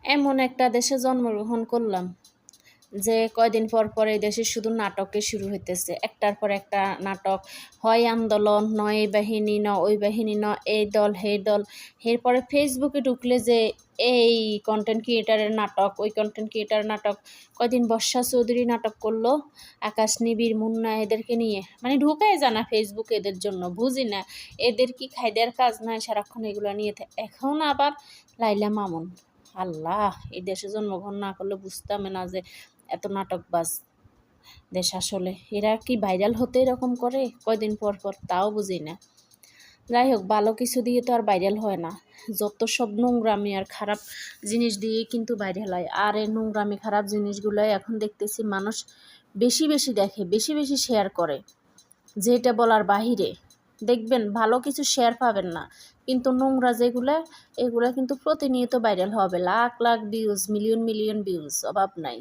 এমন একটা দেশে জন্মগ্রহণ করলাম যে কয়দিন পর পর এই দেশে শুধু নাটকে শুরু হইতেছে, একটার পর একটা নাটক। হয় আন্দোলন, নয় এই বাহিনী, ন ওই বাহিনী, ন এই দল সেই দল। এরপরে ফেসবুকে ঢুকলে যে এই কন্টেন্ট ক্রিয়েটারের নাটক, ওই কন্টেন্ট ক্রিয়েটারের নাটক। কয়দিন বর্ষা চৌধুরী নাটক করলো, আকাশ নিবিড়, মুন্না এদেরকে নিয়ে, মানে ঢুকাই জানা ফেসবুক এদের জন্য, বুঝি না এদের কি খাইদের কাজ নাই, সারাক্ষণ এগুলো নিয়ে এখন আবার লাইলা মামুন। আল্লাহ, এই দেশে জন্মগ্রহণ না করলে বুঝতাম না যে এত নাটকবাজ দেশ। আসলে এরা কি ভাইরাল হতে এরকম করে কয়দিন পর পর, তাও বুঝি না। যাই হোক, ভালো কিছু দিয়ে তো আর ভাইরাল হয় না, যত সব নোংরামি আর খারাপ জিনিস দিয়েই কিন্তু ভাইরাল হয়। আর এই নোংরামি খারাপ জিনিসগুলোই এখন দেখতেছি মানুষ বেশি বেশি দেখে, বেশি বেশি শেয়ার করে, যেটা বলার বাহিরে। দেখবেন ভালো কিছু শেয়ার পাবেন না, কিন্তু নোংরা যেগুলো, এগুলো কিন্তু প্রতিনিয়ত ভাইরাল হবে, lakh lakh views, million million views, অভাব নাই।